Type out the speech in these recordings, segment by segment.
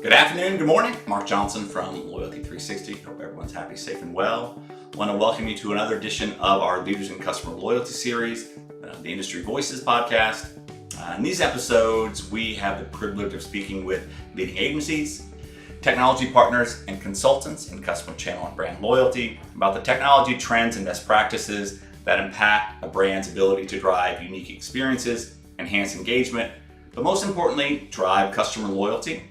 Good afternoon, good morning. Mark Johnson from Loyalty360. Hope everyone's happy, safe, and well. I want to welcome you to another edition of our Leaders in Customer Loyalty series, the Industry Voices podcast. In these episodes, we have the privilege of speaking with leading agencies, technology partners, and consultants in customer channel and brand loyalty about the technology trends and best practices that impact a brand's ability to drive unique experiences, enhance engagement, but most importantly, drive customer loyalty.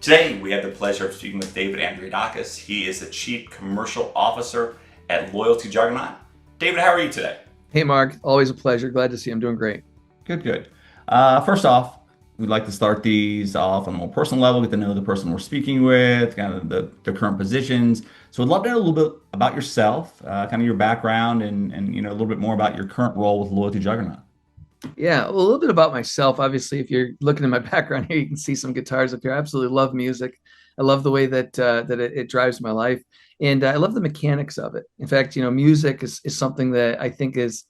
Today, we have the pleasure of speaking with David Andreadakis. He is the Chief Commercial Officer at Loyalty Juggernaut. David, how are you today? Hey, Mark. Always a pleasure. Glad to see you. I'm doing great. Good. First off, we'd like to start these off on a more personal level, get to know the person we're speaking with, kind of the current positions. So we'd love to know a little bit about yourself, kind of your background, and a little bit more about your current role with Loyalty Juggernaut. Yeah, well, a little bit about myself. Obviously, if you're looking at my background here, you can see some guitars up here. I absolutely love music. I love the way that it drives my life, and I love the mechanics of it. In fact, music is something that I think is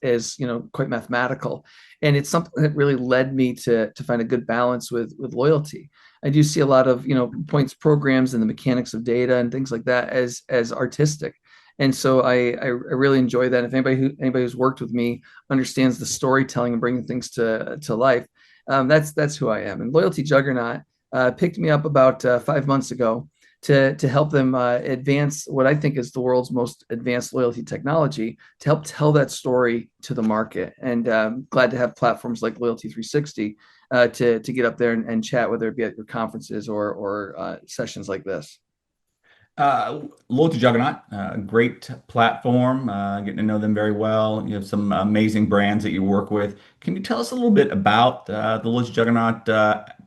quite mathematical, and it's something that really led me to find a good balance with loyalty. I do see a lot of points programs and the mechanics of data and things like that as artistic. And so I really enjoy that. If anybody who's worked with me understands the storytelling and bringing things to life, that's who I am. And Loyalty Juggernaut picked me up about 5 months ago to help them advance what I think is the world's most advanced loyalty technology, to help tell that story to the market. And glad to have platforms like Loyalty360 to get up there and chat, whether it be at your conferences or sessions like this. Loyalty Juggernaut, great platform, getting to know them very well. You have some amazing brands that you work with. Can you tell us a little bit about the Loyalty Juggernaut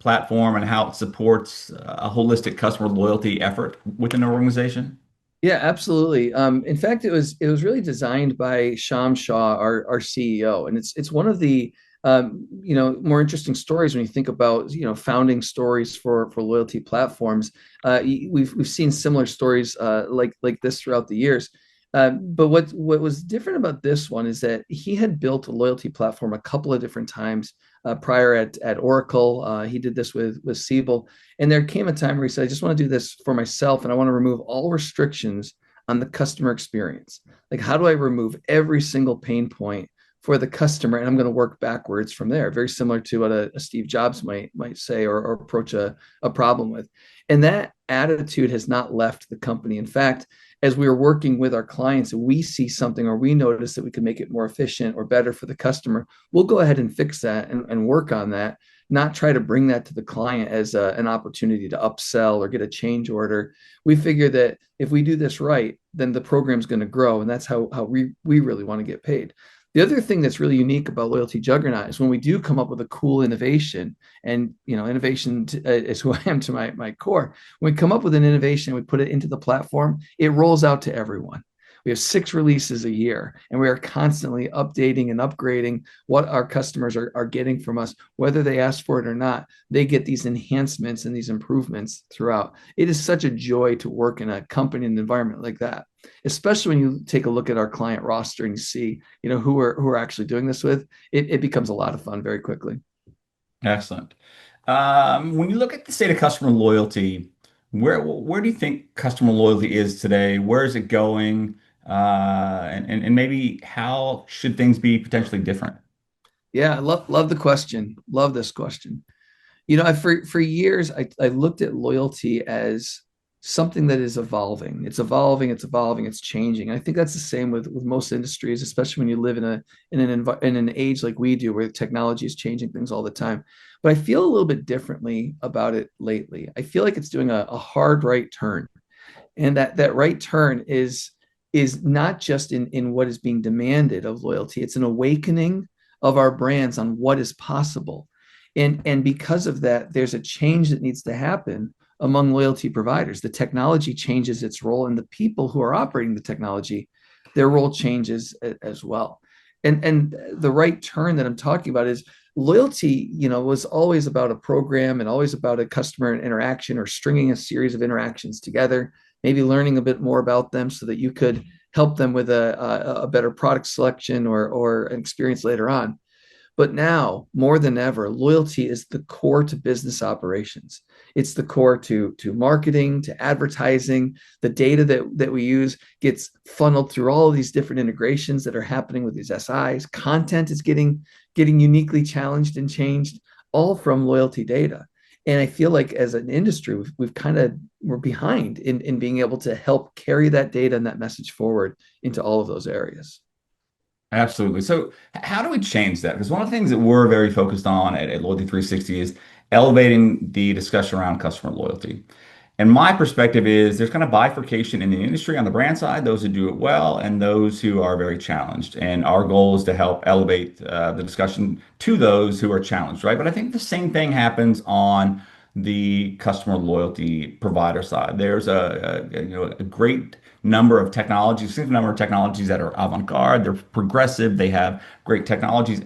platform and how it supports a holistic customer loyalty effort within an organization? Yeah, absolutely. In fact, it was really designed by Sham Shah, our CEO, and it's one of the more interesting stories when you think about founding stories for loyalty platforms. We've seen similar stories like this throughout the years. But what was different about this one is that he had built a loyalty platform a couple of different times prior at Oracle. He did this with Siebel, and there came a time where he said, "I just want to do this for myself, and I want to remove all restrictions on the customer experience. Like, how do I remove every single pain point for the customer, and I'm going to work backwards from there." Very similar to what a Steve Jobs might say or approach a problem with. And that attitude has not left the company. In fact, as we are working with our clients, we see something or we notice that we can make it more efficient or better for the customer, we'll go ahead and fix that and work on that, not try to bring that to the client as an opportunity to upsell or get a change order. We figure that if we do this right, then the program's going to grow, and that's how we really want to get paid. The other thing that's really unique about Loyalty Juggernaut is when we do come up with a cool innovation, and innovation is who I am to my core. When we come up with an innovation, we put it into the platform, it rolls out to everyone. We have 6 releases a year, and we are constantly updating and upgrading what our customers are getting from us, whether they ask for it or not. They get these enhancements and these improvements throughout. It is such a joy to work in a company and environment like that, especially when you take a look at our client roster and you see, who we're actually doing this with. It becomes a lot of fun very quickly. Excellent. When you look at the state of customer loyalty, where do you think customer loyalty is today? Where is it going? And maybe how should things be potentially different? Yeah, I love the question. Love this question. For years, I looked at loyalty as something that is evolving. It's evolving. It's changing. I think that's the same with most industries, especially when you live in an age like we do, where technology is changing things all the time. But I feel a little bit differently about it lately. I feel like it's doing a hard right turn, and that right turn is not just in what is being demanded of loyalty. It's an awakening of our brands on what is possible. And because of that, there's a change that needs to happen among loyalty providers. The technology changes its role, and the people who are operating the technology, their role changes as well. And the right turn that I'm talking about is loyalty, was always about a program and always about a customer interaction or stringing a series of interactions together, maybe learning a bit more about them so that you could help them with a better product selection or an experience later on. But now, more than ever, loyalty is the core to business operations. It's the core to marketing, to advertising. The data that we use gets funneled through all of these different integrations that are happening with these SIs. Content is getting uniquely challenged and changed, all from loyalty data. And I feel like as an industry, we've kind of we're behind in being able to help carry that data and that message forward into all of those areas. Absolutely. So, how do we change that? Because one of the things that we're very focused on at Loyalty 360 is elevating the discussion around customer loyalty. And my perspective is there's kind of bifurcation in the industry on the brand side, those who do it well and those who are very challenged. And our goal is to help elevate the discussion to those who are challenged, right? But I think the same thing happens on the customer loyalty provider side. There's a great number of technologies, significant number of technologies that are avant-garde, they're progressive, they have great technologies,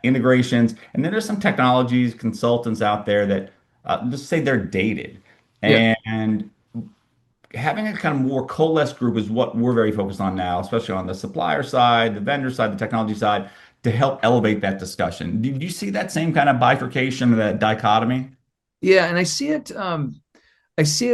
integrations, and then there's some technologies, consultants out there that just say they're dated. Yeah. And having a kind of more coalesced group is what we're very focused on now, especially on the supplier side, the vendor side, the technology side, to help elevate that discussion. Do you see that same kind of bifurcation, that dichotomy? Yeah, and I see it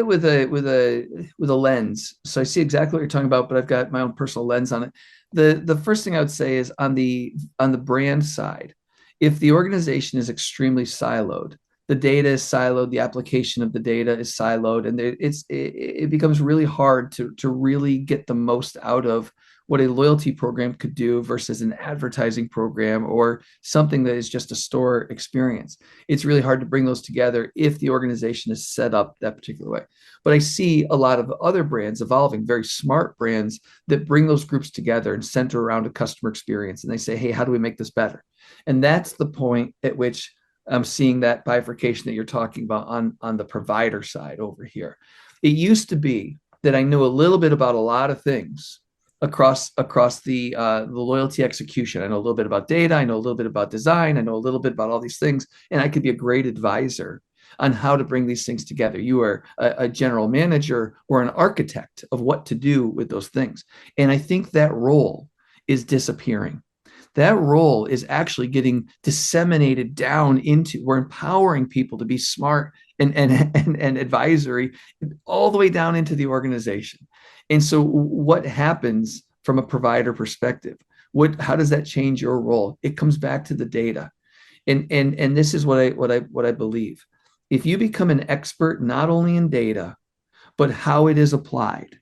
with a lens. So I see exactly what you're talking about, but I've got my own personal lens on it. The first thing I would say is on the brand side, if the organization is extremely siloed, the data is siloed, the application of the data is siloed, and it becomes really hard to really get the most out of what a loyalty program could do versus an advertising program or something that is just a store experience. It's really hard to bring those together if the organization is set up that particular way. But I see a lot of other brands evolving, very smart brands that bring those groups together and center around a customer experience. And they say, hey, how do we make this better? And that's the point at which I'm seeing that bifurcation that you're talking about on the provider side over here. It used to be that I knew a little bit about a lot of things across the loyalty execution. I know a little bit about data. I know a little bit about design. I know a little bit about all these things, and I could be a great advisor on how to bring these things together. You are a general manager or an architect of what to do with those things, and I think that role is disappearing. That role is actually getting disseminated down into, we're empowering people to be smart and advisory all the way down into the organization. And so what happens from a provider perspective? How does that change your role? It comes back to the data. And this is what I believe. If you become an expert not only in data, but how it is applied,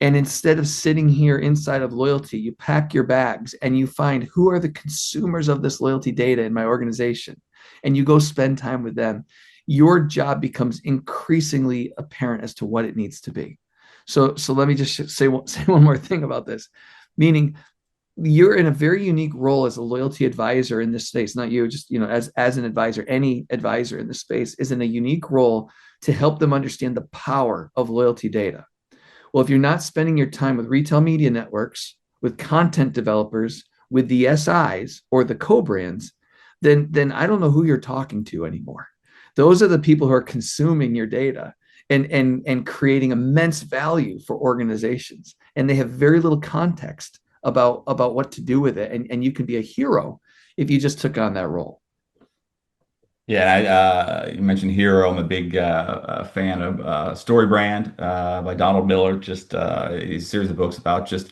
and instead of sitting here inside of loyalty, you pack your bags and you find who are the consumers of this loyalty data in my organization, and you go spend time with them, your job becomes increasingly apparent as to what it needs to be. So let me just say one more thing about this, meaning you're in a very unique role as a loyalty advisor in this space. Not you, just as an advisor. Any advisor in this space is in a unique role to help them understand the power of loyalty data. Well, if you're not spending your time with retail media networks, with content developers, with the SIs or the co-brands, then I don't know who you're talking to anymore. Those are the people who are consuming your data and creating immense value for organizations. And they have very little context about what to do with it. And you can be a hero if you just took on that role. Yeah, you mentioned Hero. I'm a big fan of Story Brand by Donald Miller. Just a series of books about just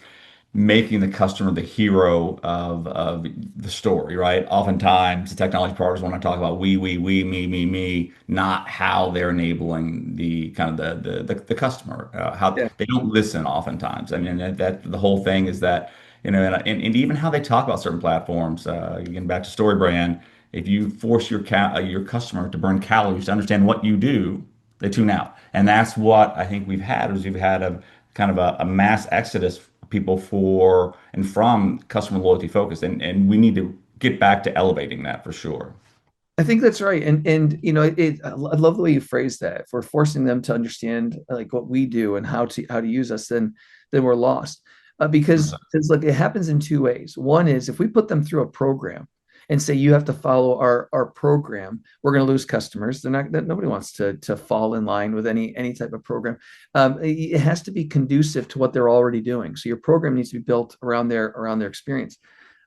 making the customer the hero of the story, right? Oftentimes, the technology partners want to talk about we, me, not how they're enabling the kind of the customer. How Yeah. they don't listen oftentimes. I mean, that the whole thing is that, and even how they talk about certain platforms. Again, back to Story Brand. If you force your customer to burn calories to understand what you do, they tune out. And that's what I think we've had a kind of a mass exodus of people for and from customer loyalty focus. And we need to get back to elevating that for sure. I think that's right. I love the way you phrase that. If we're forcing them to understand like what we do and how to use us, then we're lost. Because it's like it happens in two ways. One is if we put them through a program and say you have to follow our program, we're going to lose customers. Nobody wants to fall in line with any type of program. It has to be conducive to what they're already doing. So your program needs to be built around their experience.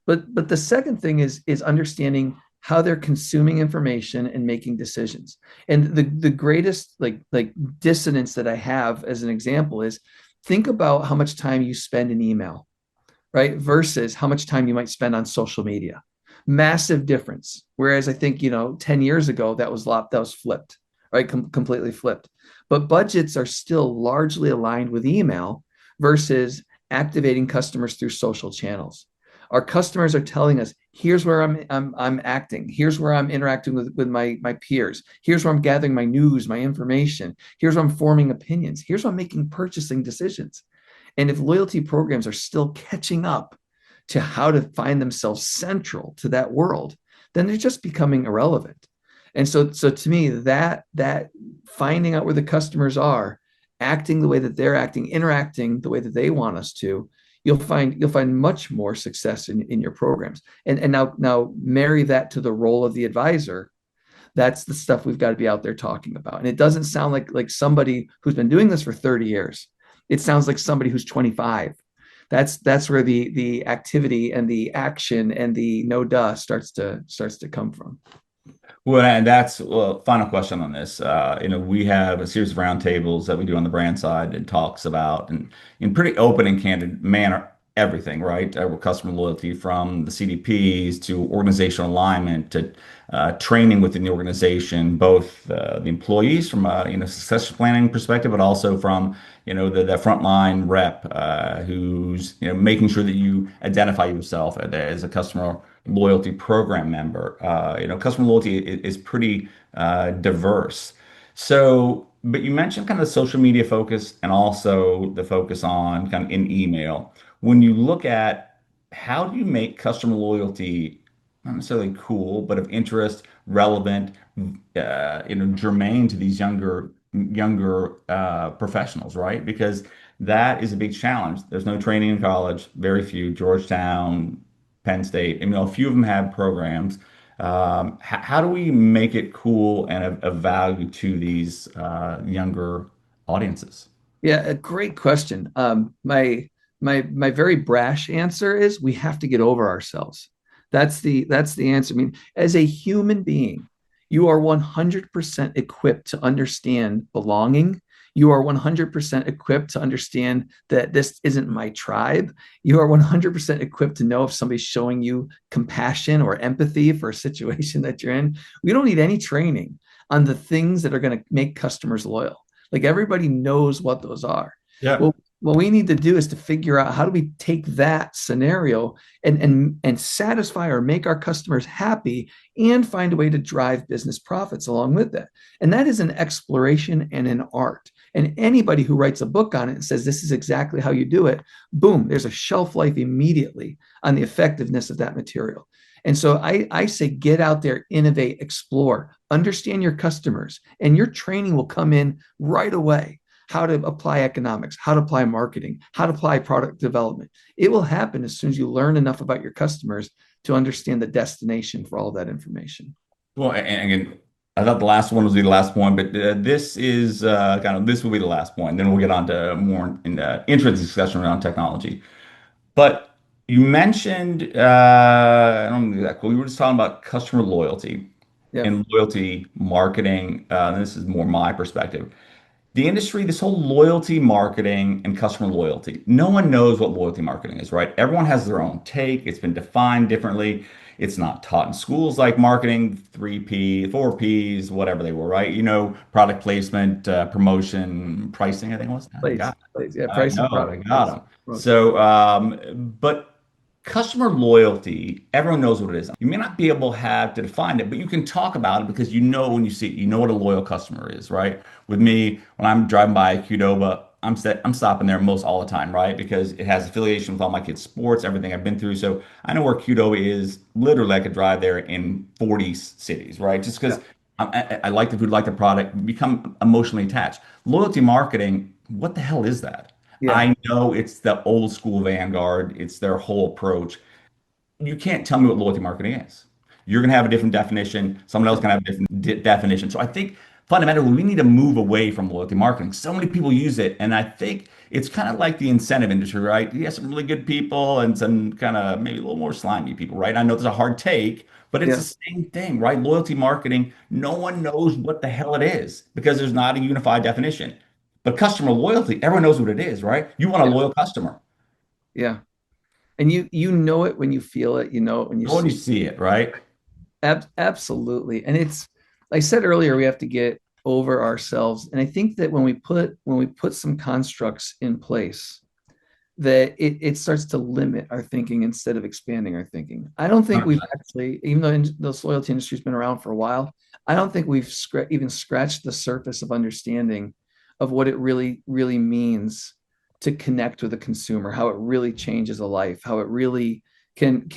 But the second thing is understanding how they're consuming information and making decisions. And the greatest like dissonance that I have as an example is think about how much time you spend in email, right? Versus how much time you might spend on social media. Massive difference. Whereas I think, 10 years ago, that was flipped, right? Completely flipped. But budgets are still largely aligned with email versus activating customers through social channels. Our customers are telling us, here's where I'm acting. Here's where I'm interacting with my peers. Here's where I'm gathering my news, my information. Here's where I'm forming opinions. Here's where I'm making purchasing decisions. And if loyalty programs are still catching up to how to find themselves central to that world, then they're just becoming irrelevant. And so to me, that finding out where the customers are, acting the way that they're acting, interacting the way that they want us to, you'll find much more success in your programs. And now marry that to the role of the advisor. That's the stuff we've got to be out there talking about. And it doesn't sound like somebody who's been doing this for 30 years. It sounds like somebody who's 25. That's where the activity and the action and the no duh starts to come from. Well, and that's well, final question on this. We have a series of roundtables that we do on the brand side and talks about and in pretty open and candid manner everything, right? Customer loyalty from the CDPs to organizational alignment to training within the organization, both the employees from a succession planning perspective, but also from the frontline rep who's making sure that you identify yourself as a customer loyalty program member. Customer loyalty is pretty diverse. So, but you mentioned kind of the social media focus and also the focus on kind of in email. When you look at how do you make customer loyalty not necessarily cool, but of interest, relevant, germane to these younger professionals, right? Because that is a big challenge. There's no training in college, very few. Georgetown, Penn State, a few of them have programs. How do we make it cool and of value to these younger audiences? Yeah, a great question. My very brash answer is we have to get over ourselves. That's the answer. I mean, as a human being, you are 100% equipped to understand belonging. You are 100% equipped to understand that this isn't my tribe. You are 100% equipped to know if somebody's showing you compassion or empathy for a situation that you're in. We don't need any training on the things that are going to make customers loyal. Like everybody knows what those are. Yeah. Well, what we need to do is to figure out how do we take that scenario and satisfy or make our customers happy and find a way to drive business profits along with that. And that is an exploration and an art. And anybody who writes a book on it and says this is exactly how you do it, boom, there's a shelf life immediately on the effectiveness of that material. And so I say get out there, innovate, explore, understand your customers, and your training will come in right away. How to apply economics, how to apply marketing, how to apply product development. It will happen as soon as you learn enough about your customers to understand the destination for all of that information. Well, and again, I thought the last one was the last point, but this is this will be the last point. Then we'll get on to more interesting discussion around technology. But you mentioned, I don't know that cool. We were just talking about customer loyalty Yep. and loyalty marketing. This is more my perspective. The industry, this whole loyalty marketing and customer loyalty, no one knows what loyalty marketing is, right? Everyone has their own take. It's been defined differently. It's not taught in schools like marketing, 3P, 4Ps, whatever they were, right? Product placement, promotion, pricing, I think it was. I Please, got please. Yeah, I price and know, I product. got Please. them. So, but customer loyalty, everyone knows what it is. You may not be able to have to define it, but you can talk about it because when you see it, you know what a loyal customer is, right? With me, when I'm driving by Qdoba, I'm stopping there most all the time, right? Because it has affiliation with all my kids' sports, everything I've been through. So I know where Qdoba is. Literally, I could drive there in 40 cities, right? Just Yeah. because I like the food, like the product, become emotionally attached. Loyalty marketing, what the hell is that? Yeah. I know it's the old school Vanguard. It's their whole approach. You can't tell me what loyalty marketing is. You're going to have a different definition. Someone else Yeah. going to have a different definition. So I think fundamentally, we need to move away from loyalty marketing. So many people use it, and I think it's kind of like the incentive industry, right? You have some really good people and some kind of maybe a little more slimy people, right? I know it's a hard take, but it's Yeah. the same thing, right? Loyalty marketing, no one knows what the hell it is because there's not a unified definition. But customer loyalty, everyone knows what it is, right? You want a Yeah. loyal customer. Yeah. And you know it when you feel it, you know it when you Go and see you it. see it, right? Absolutely. And it's, I said earlier, we have to get over ourselves. And I think that when we put some constructs in place, that it starts to limit our thinking instead of expanding our thinking. I don't think we've 100%. actually, even though this loyalty industry has been around for a while, I don't think we've even scratched the surface of understanding of what it really means to connect with a consumer, how it really changes a life, how it really can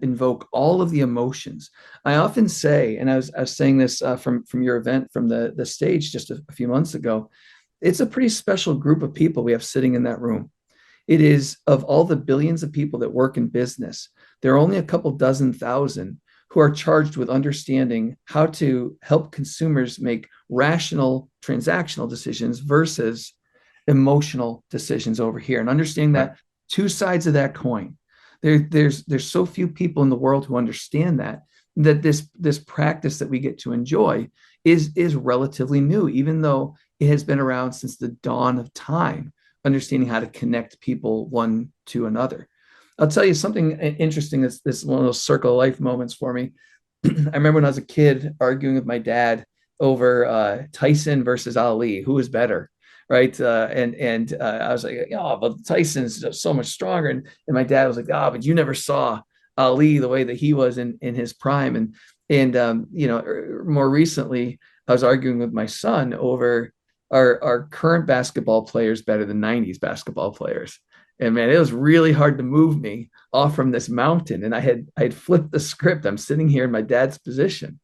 invoke all of the emotions. I often say, and I was saying this from your event from the stage just a few months ago, it's a pretty special group of people we have sitting in that room. It is, of all the billions of people that work in business, there are only a couple dozen thousand who are charged with understanding how to help consumers make rational transactional decisions versus emotional decisions over here, and understanding Right. that two sides of that coin. There's so few people in the world who understand that this practice that we get to enjoy is relatively new, even though it has been around since the dawn of time, understanding how to connect people one to another. I'll tell you something interesting. This one of those circle of life moments for me. I remember when I was a kid arguing with my dad over Tyson versus Ali, who was better, right? And I was like, oh, but Tyson's so much stronger, and my dad was like, oh, but you never saw Ali the way that he was in his prime, and more recently, I was arguing with my son over our current basketball players better than 90s basketball players. And man, it was really hard to move me off from this mountain. And I had flipped the script. I'm sitting here in my dad's position.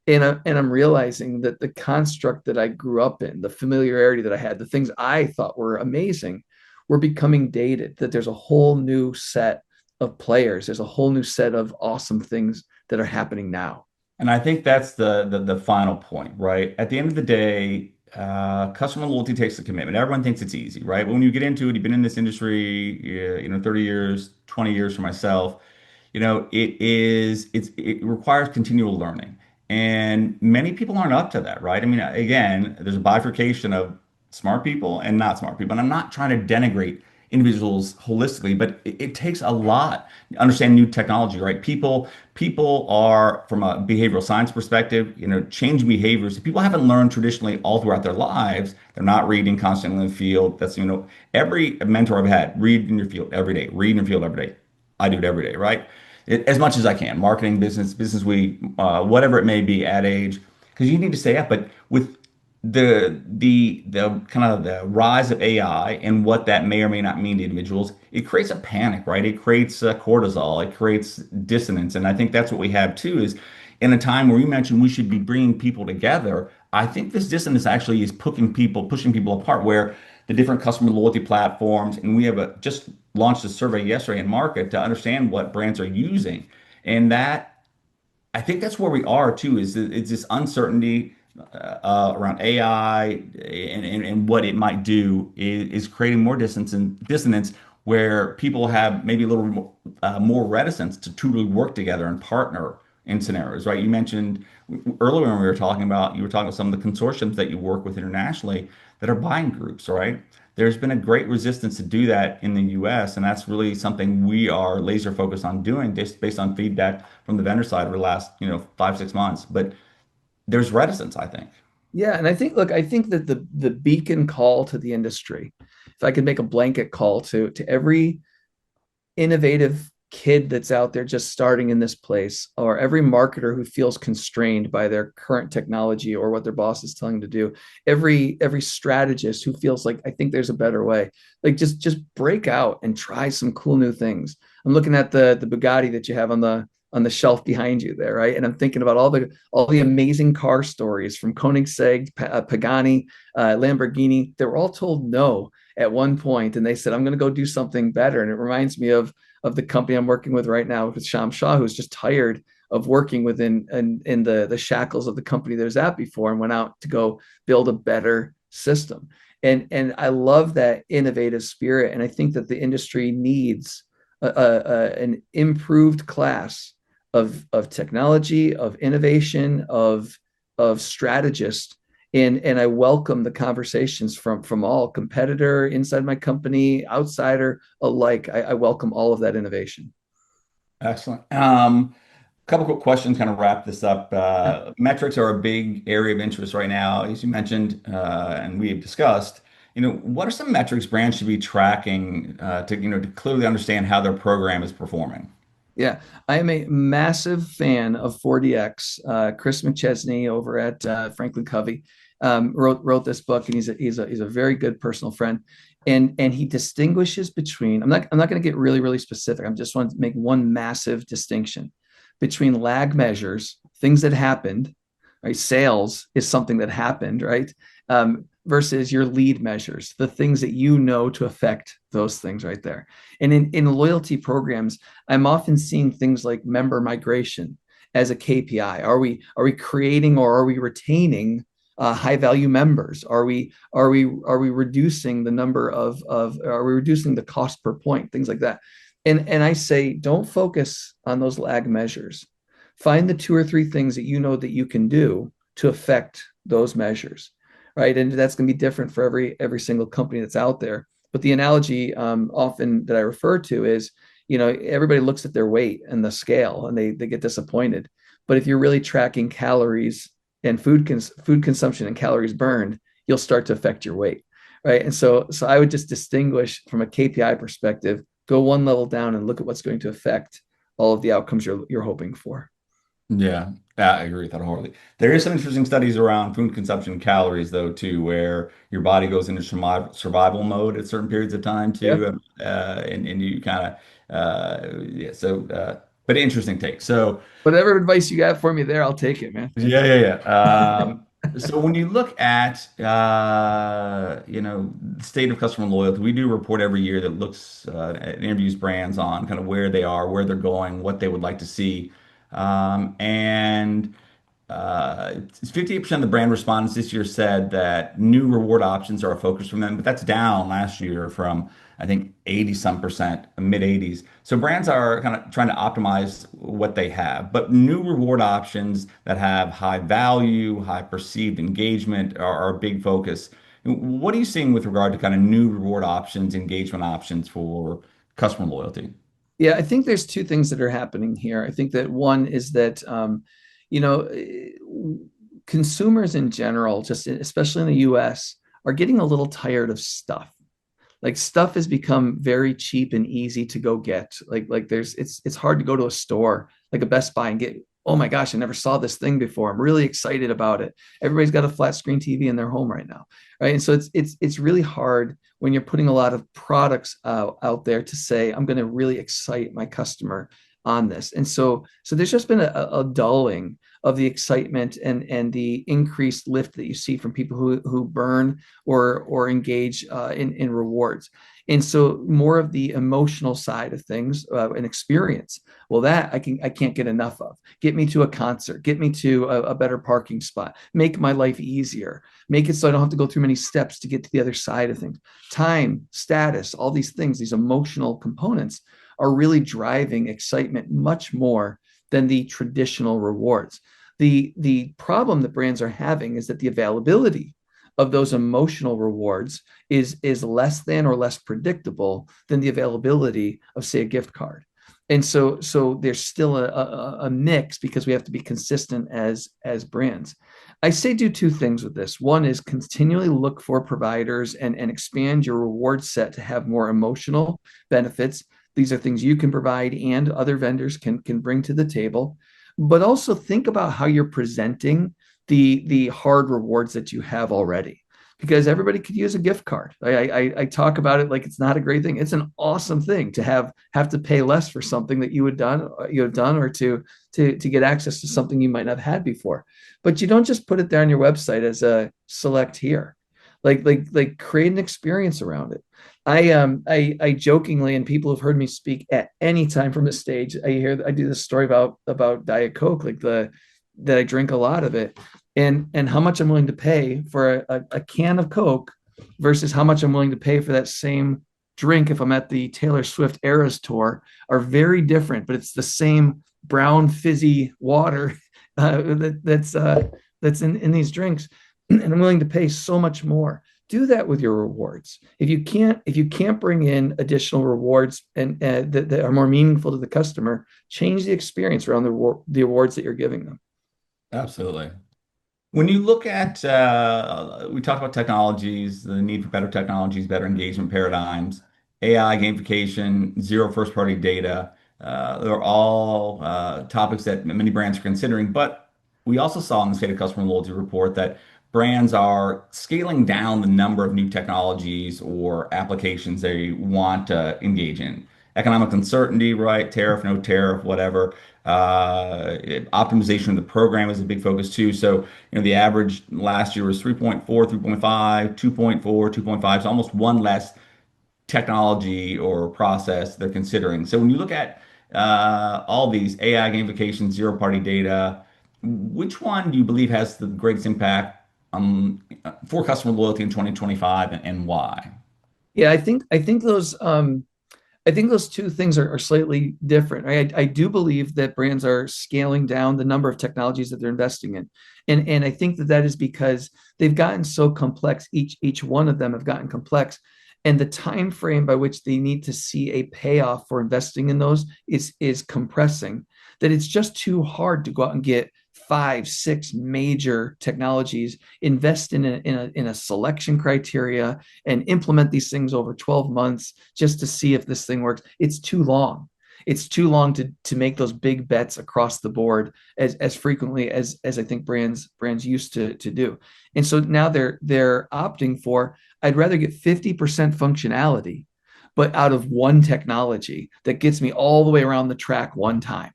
And I'm realizing that the construct that I grew up in, the familiarity that I had, the things I thought were amazing, were becoming dated. That there's a whole new set of players. There's a whole new set of awesome things that are happening now. And I think that's the final point, right? At the end of the day, customer loyalty takes a commitment. Everyone thinks it's easy, right? But when you get into it, you've been in this industry, 30 years, 20 years for myself, it requires continual learning. And many people aren't up to that, right? I mean, again, there's a bifurcation of smart people and not smart people. And I'm not trying to denigrate individuals holistically, but it takes a lot to understand new technology, right? People are, from a behavioral science perspective, changing behaviors. People haven't learned traditionally all throughout their lives. They're not reading constantly in the field. That's, every mentor I've had, read in your field every day, read in your field every day. I do it every day, right? As much as I can, marketing, business week, whatever it may be at age, because you need to stay up. But with the kind of the rise of AI and what that may or may not mean to individuals, it creates a panic, right? It creates cortisol, it creates dissonance, and I think that's what we have too. Is in a time where you mentioned we should be bringing people together, I think this dissonance actually is pushing people apart. Where the different customer loyalty platforms, and we have just launched a survey yesterday in market to understand what brands are using, and that I think that's where we are too. It's this uncertainty around AI and what it might do is creating more dissonance where people have maybe a little more reticence to truly work together and partner in scenarios, right? You mentioned earlier when you were talking about some of the consortiums that you work with internationally that are buying groups, right? There's been a great resistance to do that in the US, and that's really something we are laser focused on doing just based on feedback from the vendor side over the last, 5, 6 months. But there's reticence, I think. Yeah, and I think that the beacon call to the industry, if I could make a blanket call to every innovative kid that's out there just starting in this place, or every marketer who feels constrained by their current technology or what their boss is telling them to do, every strategist who feels like I think there's a better way, like just break out and try some cool new things. I'm looking at the Bugatti that you have on the shelf behind you there, right? And I'm thinking about all the amazing car stories from Koenigsegg, Pagani, Lamborghini. They were all told no at one point, and they said, "I'm going to go do something better." And it reminds me of the company I'm working with right now with Sham Shah, who's just tired of working within in the shackles of the company that I was at before, and went out to go build a better system. And I love that innovative spirit, and I think that the industry needs an improved class of technology, of innovation, of strategists. And I welcome the conversations from all, competitor, inside my company, outsider alike. I welcome all of that innovation. Excellent. Couple quick questions, kind of wrap this up. Yeah. Metrics are a big area of interest right now, as you mentioned, and we have discussed. What are some metrics brands should be tracking to clearly understand how their program is performing? Yeah, I am a massive fan of 4DX. Chris McChesney over at Franklin Covey wrote this book, and he's a very good personal friend, and he distinguishes between. I'm not going to get really specific. I just want to make one massive distinction between lag measures, things that happened, right? Sales is something that happened, right? Versus your lead measures, the things that you know to affect those things right there. And in loyalty programs, I'm often seeing things like member migration as a KPI. Are we creating, or are we retaining high value members? Are we reducing the number of are we reducing the cost per point? Things like that. And I say, don't focus on those lag measures. Find the two or three things that you know that you can do to affect those measures, right? And that's going to be different for every single company that's out there. But the analogy often that I refer to is, everybody looks at their weight and the scale, and they get disappointed. But if you're really tracking calories and food consumption and calories burned, you'll start to affect your weight, right? And so I would just distinguish from a KPI perspective, go one level down and look at what's going to affect all of the outcomes you're hoping for. Yeah, I agree with that wholly. There is some interesting studies around food consumption calories, though, too, where your body goes into survival mode at certain periods of time, Yeah. too, and you kind of, yeah. So, but interesting take. So, Whatever advice you got for me there, I'll take it, man. yeah. So when you look at, the state of customer loyalty, we do a report every year that looks at interviews brands on kind of where they are, where they're going, what they would like to see. And 58% of the brand respondents this year said that new reward options are a focus from them, but that's down last year from, I think, 80 some percent, mid 80s. So brands are kind of trying to optimize what they have, but new reward options that have high value, high perceived engagement are a big focus. What are you seeing with regard to kind of new reward options, engagement options for customer loyalty? Yeah, I think there's two things that are happening here. I think that one is that, you know, consumers in general, just especially in the US, are getting a little tired of stuff. Like stuff has become very cheap and easy to go get. Like it's hard to go to a store like a Best Buy and get, oh my gosh, I never saw this thing before. I'm really excited about it. Everybody's got a flat screen TV in their home right now, right? And so it's really hard when you're putting a lot of products out there to say, I'm going to really excite my customer on this. And so there's just been a dulling of the excitement and the increased lift that you see from people who burn or engage in rewards. And so more of the emotional side of things, an experience. Well, that I can't get enough of. Get me to a concert, get me to a better parking spot, make my life easier, make it so I don't have to go through many steps to get to the other side of things. Time, status, all these things, these emotional components are really driving excitement much more than the traditional rewards. The problem that brands are having is that the availability of those emotional rewards is less than or less predictable than the availability of, say, a gift card. And so there's still a mix because we have to be consistent as brands. I say do two things with this. One is continually look for providers and expand your reward set to have more emotional benefits. These are things you can provide and other vendors can bring to the table. But also think about how you're presenting the hard rewards that you have already, because everybody could use a gift card. I talk about it like it's not a great thing. It's an awesome thing to have to pay less for something that you have done, or to get access to something you might not have had before. But you don't just put it there on your website as a select here. like create an experience around it. I jokingly, and people have heard me speak at any time from the stage, I do this story about Diet Coke, like the that I drink a lot of it, and how much I'm willing to pay for a can of Coke versus how much I'm willing to pay for that same drink if I'm at the Taylor Swift Eras tour are very different, but it's the same brown fizzy water that's in these drinks, and I'm willing to pay so much more. Do that with your rewards. If you can't bring in additional rewards and that are more meaningful to the customer, change the experience around the awards that you're giving them. Absolutely. When you look at, we talked about technologies, the need for better technologies, better engagement paradigms, AI, gamification, zero first-party data. They're all topics that many brands are considering. But we also saw in the State of Customer Loyalty report that brands are scaling down the number of new technologies or applications they want to engage in. Economic uncertainty, right? Tariff, no tariff, whatever. Optimization of the program is a big focus too. So, the average last year was 3.4, 3.5, 2.4, 2.5, so almost one less technology or process they're considering. So when you look at all these AI gamification, zero party data, which one do you believe has the greatest impact for customer loyalty in 2025 and why? Yeah, I think those two things are slightly different. I do believe that brands are scaling down the number of technologies that they're investing in, and I think that is because they've gotten so complex. Each one of them have gotten complex, and the time frame by which they need to see a payoff for investing in those is compressing. That it's just too hard to go out and get five, six major technologies, invest in a selection criteria, and implement these things over 12 months just to see if this thing works. It's too long. It's too long to make those big bets across the board as frequently as I think brands used to do. And so now they're opting for, I'd rather get 50% functionality, but out of one technology that gets me all the way around the track one time,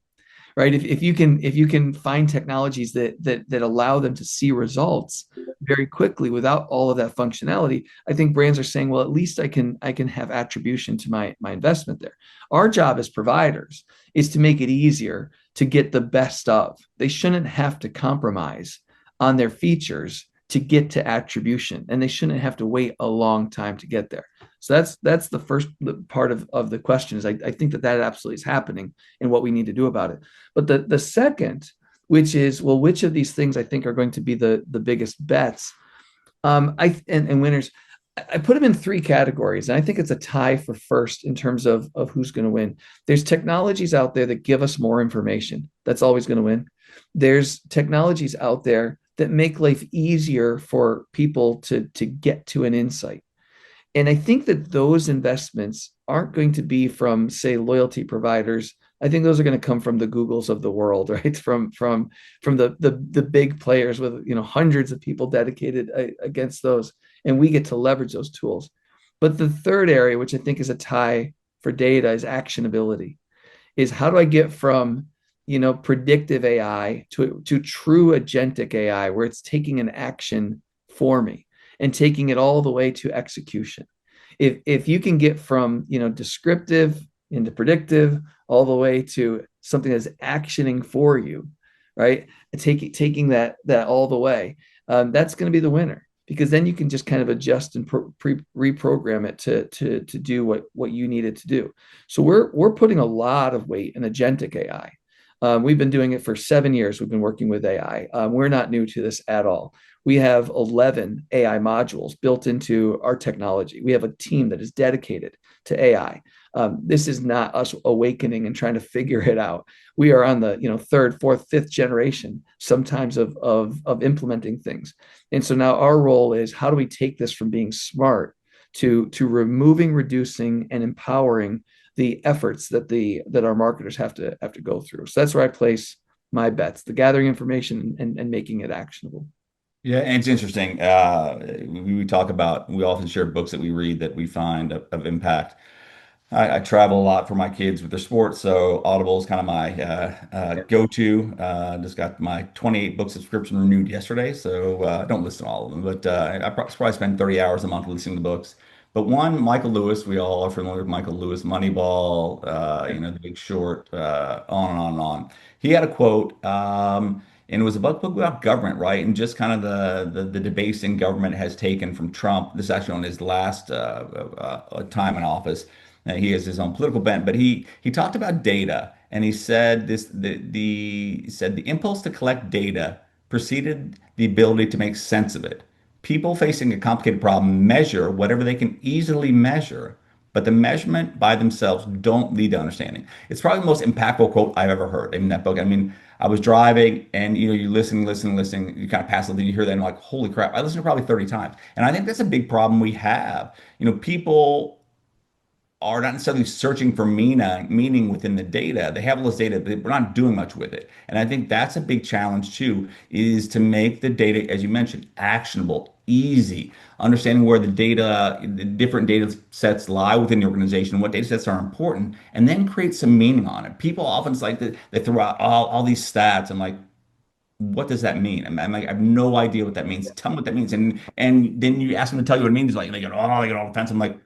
right? If you can find technologies that allow them to see results very quickly without all of that functionality, I think brands are saying, well, at least I can have attribution to my investment there. Our job as providers is to make it easier to get the best of. They shouldn't have to compromise on their features to get to attribution, and they shouldn't have to wait a long time to get there. So that's the first part of the question is I think that absolutely is happening and what we need to do about it. But the second, which is, well, which of these things I think are going to be the biggest bets, and winners. I put them in three categories, and I think it's a tie for first in terms of who's going to win. There's technologies out there that give us more information. That's always going to win. There's technologies out there that make life easier for people to get to an insight. And I think that those investments aren't going to be from, say, loyalty providers. I think those are going to come from the Googles of the world, right? From the big players with hundreds of people dedicated against those, and we get to leverage those tools. But the third area, which I think is a tie for data, is actionability. Is how do I get from predictive AI to true agentic AI, where it's taking an action for me and taking it all the way to execution. If you can get from descriptive into predictive all the way to something that's actioning for you, right? Taking that all the way, that's going to be the winner, because then you can just kind of adjust and reprogram it to do what you need it to do. So we're putting a lot of weight in agentic AI. We've been doing it for 7 years. We've been working with AI. We're not new to this at all. We have 11 AI modules built into our technology. We have a team that is dedicated to AI. This is not us awakening and trying to figure it out. We are on the third, fourth, fifth generation sometimes of implementing things. And so now our role is, how do we take this from being smart to removing, reducing, and empowering the efforts that our marketers have to go through. So that's where I place my bets: the gathering information and making it actionable. Yeah, and it's interesting. We talk about, we often share books that we read that we find of impact. I travel a lot for my kids with their sports, so Audible is kind of my go-to. Just got my 28 book subscription renewed yesterday, so I don't listen to all of them, but probably spend 30 hours a month listening to books. But one, Michael Lewis, we all are familiar with Michael Lewis, Moneyball, The Big Short, on and on and on. He had a quote, and it was a book about government, right? And just kind of the debasing government has taken from Trump. This is actually on his last time in office. He has his own political bent, but he talked about data, and he said he said the impulse to collect data preceded the ability to make sense of it. People facing a complicated problem measure whatever they can easily measure, but the measurement by themselves don't lead to understanding. It's probably the most impactful quote I've ever heard in that book. I mean, I was driving, and you listen, you kind of pass it, then you hear that, and you're like, holy crap! I listened to it probably 30 times, and I think that's a big problem we have. People are not necessarily searching for meaning within the data. They have all this data, but we're not doing much with it. And I think that's a big challenge too, is to make the data, as you mentioned, actionable, easy, understanding where the different data sets lie within the organization, what data sets are important, and then create some meaning on it. People often it's like they throw out all these stats. I'm like, what does that mean? I'm like, I have no idea what that means. Tell me what that means. And then you ask them to tell you what it means. Like they get all defensive. I'm like,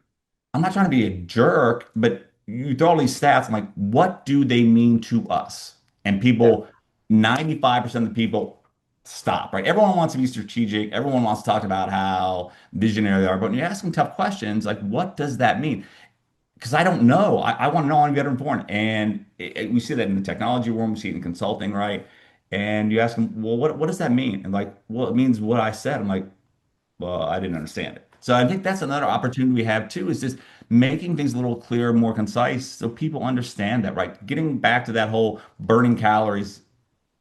I'm not trying to be a jerk, but you throw all these stats. I'm like, what do they mean to us? And Yeah. people, 95% of the people stop, right? Everyone wants to be strategic. Everyone wants to talk about how visionary they are. But when you ask them tough questions, like, what does that mean? Because I don't know. I want to know. I want to be better informed. And we see that in the technology world. We see it in consulting, right? And you ask them, well, what does that mean? And like, well, it means what I said. I'm like, well, I didn't understand it. So I think that's another opportunity we have too, is just making things a little clearer, more concise, so people understand that, right? Getting back to that whole burning calories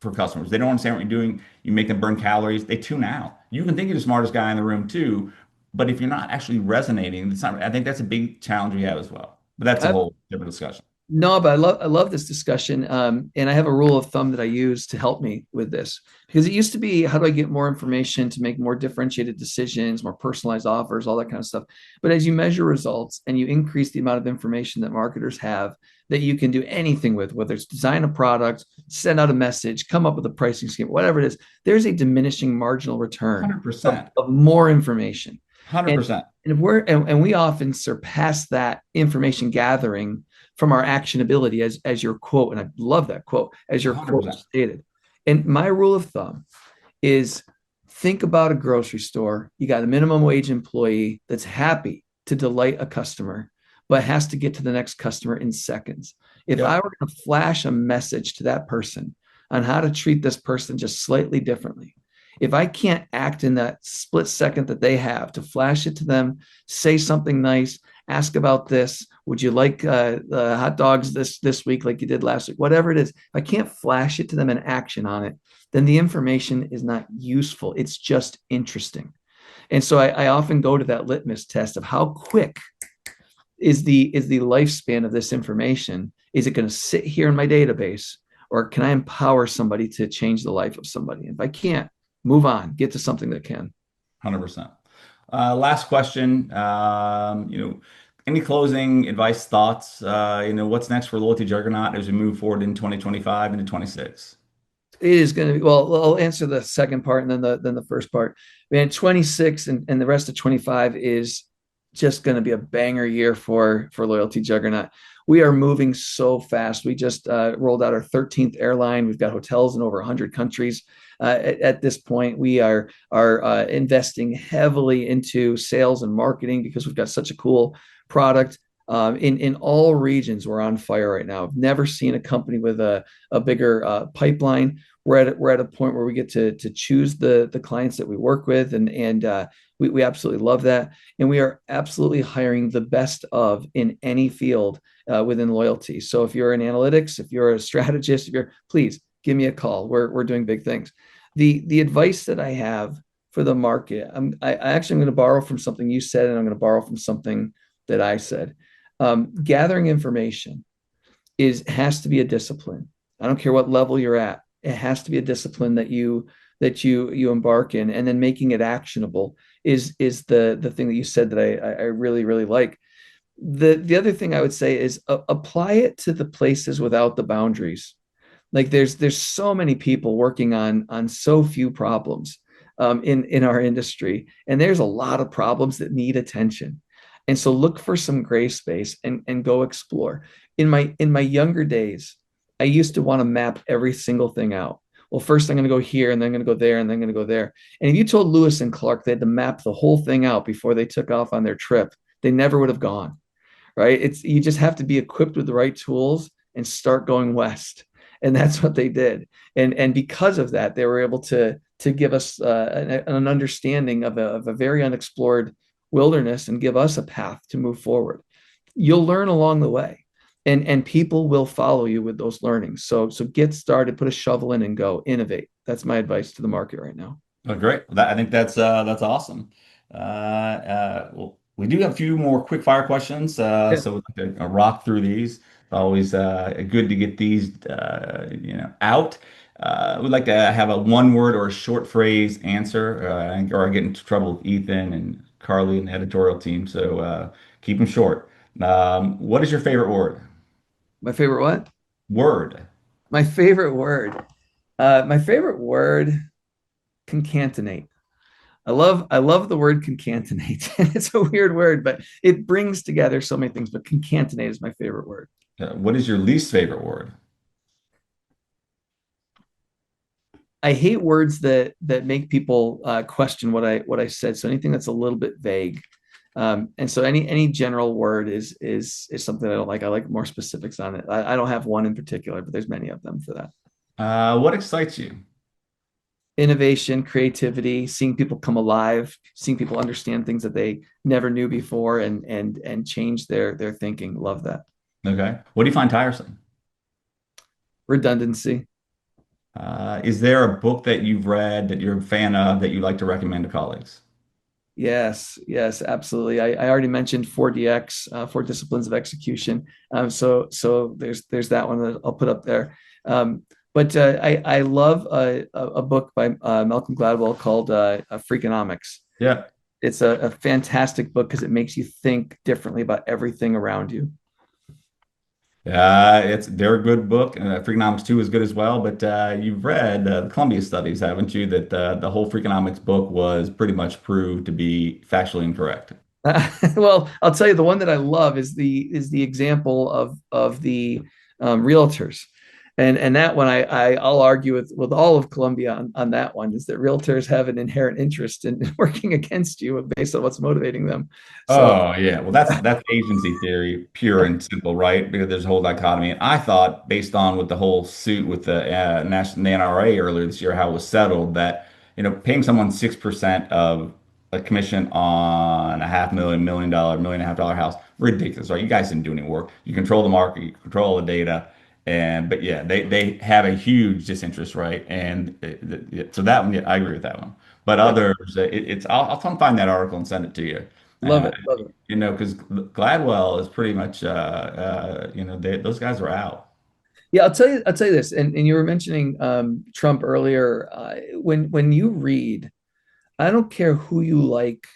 for customers. They don't understand what you're doing. You make them burn calories. They tune out. You can think you're the smartest guy in the room too, but if you're not actually resonating, it's not, I think that's a big challenge we have as well. But that's a I, whole different discussion. No, but I love this discussion, and I have a rule of thumb that I use to help me with this, because it used to be, how do I get more information to make more differentiated decisions, more personalized offers, all that kind of stuff. But as you measure results and you increase the amount of information that marketers have that you can do anything with, whether it's design a product, send out a message, come up with a pricing scheme, whatever it is, there's a diminishing marginal return 100%. of more information. And 100%. and we often surpass that information gathering from our actionability, as your quote, and I love that quote, as your quote 100%. stated. And my rule of thumb is, think about a grocery store. You got a minimum wage employee that's happy to delight a customer, but has to get to the next customer in seconds. If I Yep. were to flash a message to that person on how to treat this person just slightly differently, if I can't act in that split second that they have to flash it to them, say something nice, ask about this. Would you like the hot dogs this week like you did last week? Whatever it is, if I can't flash it to them in action on it, then the information is not useful. It's just interesting. And so I often go to that litmus test of how quick is the lifespan of this information. Is it going to sit here in my database, or can I empower somebody to change the life of somebody? If I can't, move on, get to something that can. 100%. Last question. Any closing advice, thoughts? What's next for Loyalty Juggernaut as we move forward in 2025 into 26? It is going to be, well, I'll answer the second part and then the first part. Man, 26 and the rest of 25 is just going to be a banger year for Loyalty Juggernaut. We are moving so fast. We just rolled out our 13th airline. We've got hotels in over 100 countries. At this point, we are investing heavily into sales and marketing because we've got such a cool product. In all regions, we're on fire right now. I've never seen a company with a bigger pipeline. We're at a point where we get to choose the clients that we work with, and we absolutely love that. And we are absolutely hiring the best of in any field within loyalty. So if you're in analytics, if you're a strategist, please give me a call. We're doing big things. The advice that I have for the market, I actually am going to borrow from something you said, and I'm going to borrow from something that I said. Gathering information has to be a discipline. I don't care what level you're at. It has to be a discipline that you embark in, and then making it actionable is the thing that you said that I really, really like. The other thing I would say is apply it to the places without the boundaries. Like there's so many people working on so few problems in our industry, and there's a lot of problems that need attention. And so look for some gray space and go explore. In my younger days, I used to want to map every single thing out. Well, first I'm going to go here, and then I'm going to go there, and then I'm going to go there. And if you told Lewis and Clark they had to map the whole thing out before they took off on their trip, they never would have gone, right? It's you just have to be equipped with the right tools and start going west. And that's what they did. And because of that, they were able to give us an understanding of a very unexplored wilderness and give us a path to move forward. You'll learn along the way, and people will follow you with those learnings. So get started, put a shovel in, and go innovate. That's my advice to the market right now. Oh, great. I think that's awesome. Well, we do have a few more quick fire questions, Yeah. so we'd like to rock through these. It's always good to get these, out. We'd like to have a one word or a short phrase answer, or I get into trouble with Ethan and Carly and the editorial team. So keep them short. What is your favorite word? My favorite what? Word. My favorite word. My favorite word, concatenate. I love the word concatenate. It's a weird word, but it brings together so many things. But concatenate is my favorite word. What is your least favorite word? I hate words that make people question what I said. So anything that's a little bit vague, and so any general word is something I don't like. I like more specifics on it. I don't have one in particular, but there's many of them for that. What excites you? Innovation, creativity, seeing people come alive, seeing people understand things that they never knew before, and change their thinking. Love that. Okay. What do you find tiresome? Redundancy. Is there a book that you've read that you're a fan of that you'd like to recommend to colleagues? Yes, yes, absolutely. I already mentioned 4DX, Four Disciplines of Execution. So there's that one that I'll put up there. But I love a book by Malcolm Gladwell called Freakonomics. Yeah. It's a fantastic book because it makes you think differently about everything around you. They're a good book. Freakonomics 2 is good as well, but you've read the Columbia studies, haven't you? That the whole Freakonomics book was pretty much proved to be factually incorrect. Well, I'll tell you the one that I love is the example of the realtors, and that one I'll argue with all of Columbia on that one is that realtors have an inherent interest in working against you based on what's motivating them. So Oh yeah, well that's agency theory, pure and simple, right? Because there's a whole dichotomy. And I thought, based on with the whole suit with the national the NRA earlier this year, how it was settled, that paying someone 6% of a commission on a $500,000, $1.5 million house, ridiculous, right? You guys didn't do any work. You control the market, you control the data, and but yeah, they have a huge disinterest, right? And so that one, yeah, I agree with that one. But yeah, others, I'll try and find that article and send it to you. love Uh, it, love it. because Gladwell is pretty much, those guys are out. Yeah, I'll tell you this, and you were mentioning Trump earlier. When you read, I don't care who you like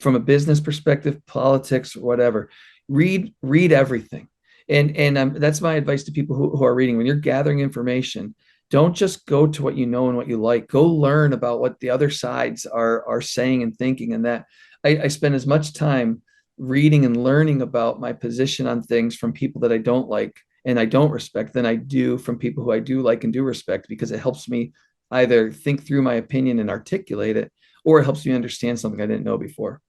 from a business perspective, politics, or whatever. Read everything, and that's my advice to people who are reading. When you're gathering information, don't just go to what you know and what you like. Go learn about what the other sides are saying and thinking, and that I spend as much time reading and learning about my position on things from people that I don't like and I don't respect than I do from people who I do like and do respect because it helps me either think through my opinion and articulate it, or it helps me understand something I didn't know before.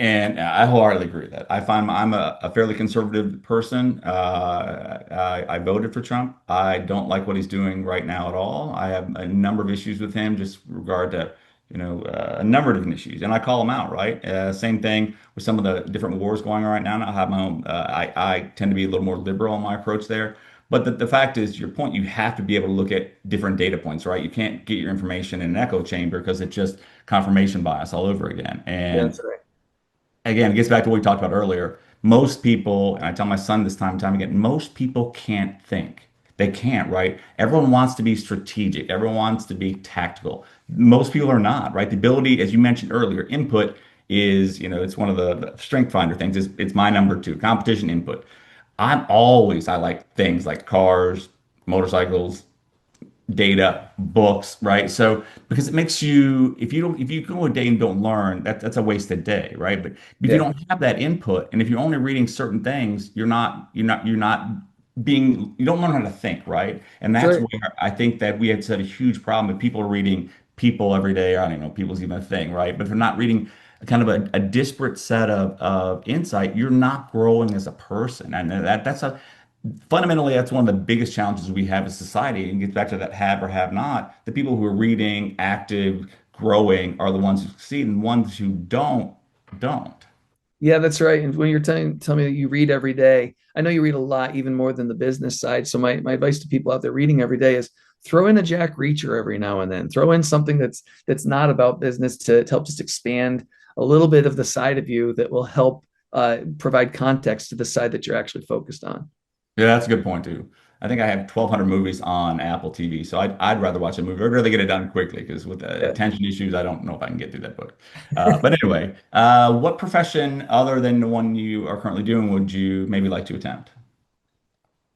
And I wholeheartedly agree with that. I find I'm a fairly conservative person. I voted for Trump. I don't like what he's doing right now at all. I have a number of issues with him, just regard to, a number of different issues, and I call them out, right? Same thing with some of the different wars going on right now. And I have my own. I tend to be a little more liberal in my approach there. But the fact is, your point, you have to be able to look at different data points, right? You can't get your information in an echo chamber because it's just confirmation bias all over again. Yeah, And that's right. again, it gets back to what we talked about earlier. Most people, and I tell my son this time and time again, most people can't think. They can't, right? Everyone wants to be strategic. Everyone wants to be tactical. Most people are not, right? The ability, as you mentioned earlier, input is, it's one of the strength finder things. It's my number two, competition input. I like things like cars, motorcycles, data, books, right? So because it makes you, if you go a day and don't learn, that's a wasted day, right? But if you Yeah, don't have that input, and if you're only reading certain things, you're not you don't learn how to think, right? And that's that's right. where I think that we had such a huge problem with people reading People every day. I don't even know, People's even a thing, right? But if you're not reading kind of a disparate set of insight, you're not growing as a person. And that's a fundamentally, that's one of the biggest challenges we have as society. And it gets back to that have or have not. The people who are reading, active, growing are the ones who succeed, and ones who don't. Yeah, that's right. And when you're tell me that you read every day, I know you read a lot, even more than the business side. So my advice to people out there reading every day is throw in a Jack Reacher every now and then. Throw in something that's not about business to help just expand a little bit of the side of you that will help provide context to the side that you're actually focused on. Yeah, that's a good point too. I think I have 1,200 movies on Apple TV, so I'd rather watch a movie. I'd rather get it done quickly because with Yeah. attention issues, I don't know if I can get through that book. But anyway, what profession other than the one you are currently doing would you maybe like to attempt?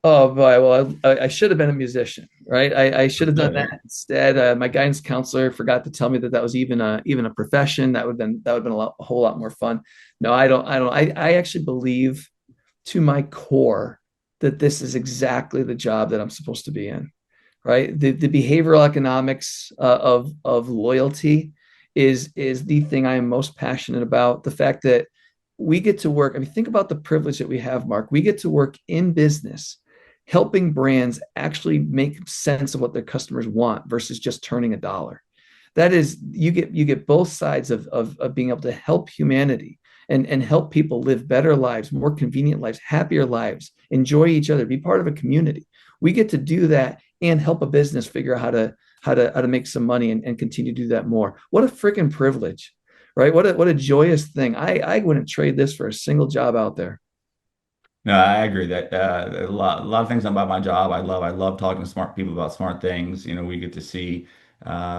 Oh boy, well, I should have been a musician, right? I should have done that Okay. instead. My guidance counselor forgot to tell me that that was even a profession. That would have been a whole lot more fun. No, I actually believe to my core that this is exactly the job that I'm supposed to be in, right? The behavioral economics of loyalty is the thing I am most passionate about. The fact that we get to work. I mean, think about the privilege that we have, Mark. We get to work in business, helping brands actually make sense of what their customers want versus just turning a dollar. That is, you get both sides of being able to help humanity and help people live better lives, more convenient lives, happier lives, enjoy each other, be part of a community. We get to do that and help a business figure out how to make some money and continue to do that more. What a freaking privilege, right? What a joyous thing. I wouldn't trade this for a single job out there. No, I agree that a lot of things about my job I love. I love talking to smart people about smart things. We get to see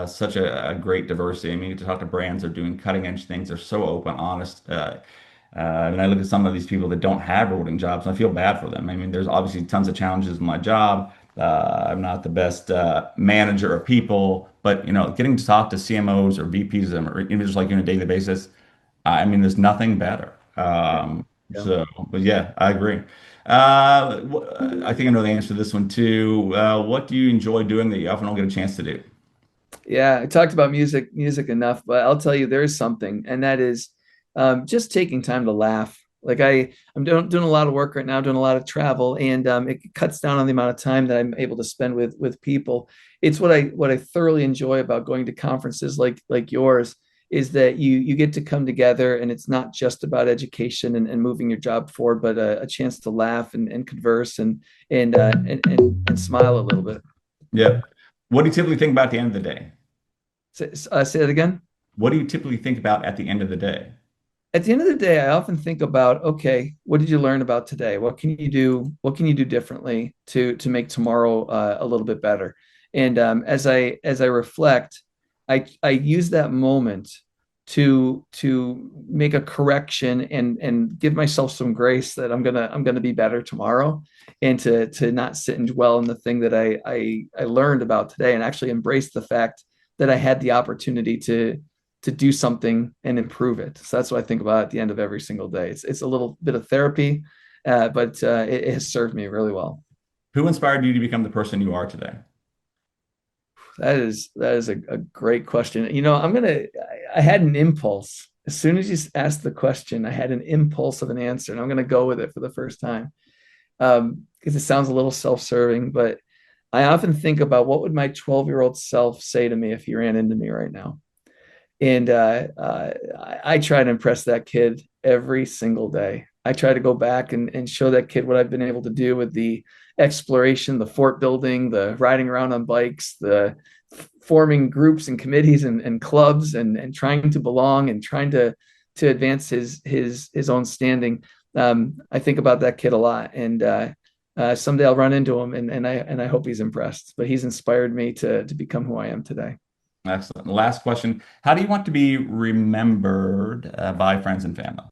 such a great diversity. I mean, you get to talk to brands that are doing cutting edge things. They're so open, honest. And I look at some of these people that don't have rewarding jobs, and I feel bad for them. I mean, there's obviously tons of challenges in my job. I'm not the best manager of people, but getting to talk to CMOs or VPs or individuals like you on a daily basis, I mean, there's nothing better. Yeah. Yeah. But yeah, I agree. I think I know the answer to this one too. What do you enjoy doing that you often don't get a chance to do? Yeah, I talked about music enough, but I'll tell you there is something, and that is just taking time to laugh. Like I'm doing a lot of work right now, doing a lot of travel, and it cuts down on the amount of time that I'm able to spend with people. It's what I thoroughly enjoy about going to conferences like yours is that you get to come together, and it's not just about education and moving your job forward, but a chance to laugh and converse and smile a little bit. Yep. What do you typically think about at the end of the day? Say that again. What do you typically think about at the end of the day? At the end of the day, I often think about, okay, what did you learn about today? What can you do? What can you do differently to make tomorrow a little bit better? And as I reflect, I use that moment to make a correction and give myself some grace that I'm gonna be better tomorrow, and to not sit and dwell in the thing that I learned about today, and actually embrace the fact that I had the opportunity to do something and improve it. So that's what I think about at the end of every single day. It's a little bit of therapy, but it has served me really well. Who inspired you to become the person you are today? That is a great question. I had an impulse. As soon as you asked the question, I had an impulse of an answer, and I'm gonna go with it for the first time. Because it sounds a little self-serving, but I often think about what would my 12-year-old self say to me if he ran into me right now. And I try to impress that kid every single day. I try to go back and show that kid what I've been able to do with the exploration, the fort building, the riding around on bikes, the forming groups and committees and clubs, and trying to belong and trying to advance his own standing. I think about that kid a lot, and someday I'll run into him, and I hope he's impressed. But he's inspired me to become who I am today. Excellent. Last question. How do you want to be remembered by friends and family?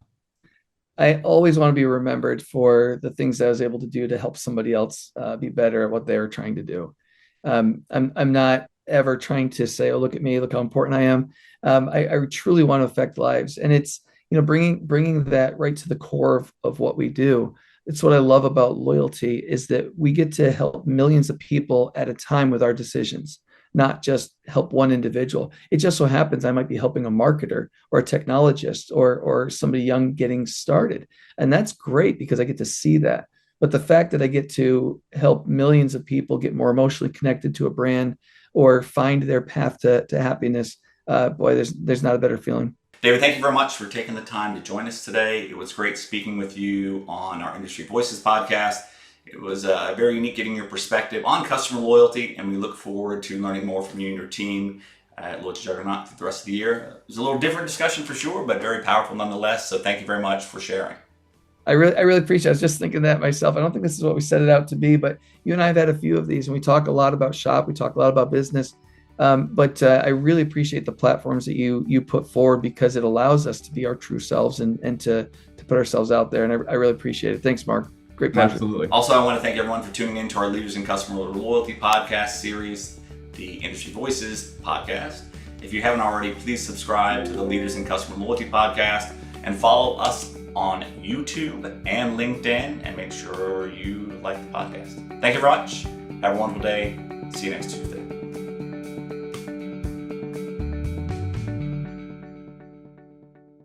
I always want to be remembered for the things that I was able to do to help somebody else be better at what they were trying to do. I'm not ever trying to say, "Oh, look at me, look how important I am." I truly want to affect lives, and it's bringing that right to the core of what we do. It's what I love about loyalty is that we get to help millions of people at a time with our decisions, not just help one individual. It just so happens I might be helping a marketer or a technologist or somebody young getting started. And that's great because I get to see that. But the fact that I get to help millions of people get more emotionally connected to a brand or find their path to happiness, boy, there's not a better feeling. David, thank you very much for taking the time to join us today. It was great speaking with you on our Industry Voices podcast. It was very unique getting your perspective on customer loyalty, and we look forward to learning more from you and your team at Loyalty Juggernaut for the rest of the year. It was a little different discussion for sure, but very powerful nonetheless. So thank you very much for sharing. I really appreciate it. I was just thinking that myself. I don't think this is what we set it out to be, but you and I have had a few of these, and we talk a lot about shop. We talk a lot about business. But I really appreciate the platforms that you put forward because it allows us to be our true selves and to put ourselves out there. And I really appreciate it. Thanks, Mark. Great pleasure. Absolutely. Also, I want to thank everyone for tuning in to our Leaders in Customer Loyalty podcast series, the Industry Voices podcast. If you haven't already, please subscribe to the Leaders in Customer Loyalty podcast and follow us on YouTube and LinkedIn, and make sure you like the podcast. Thank you very much. Have a wonderful day. See you next Tuesday.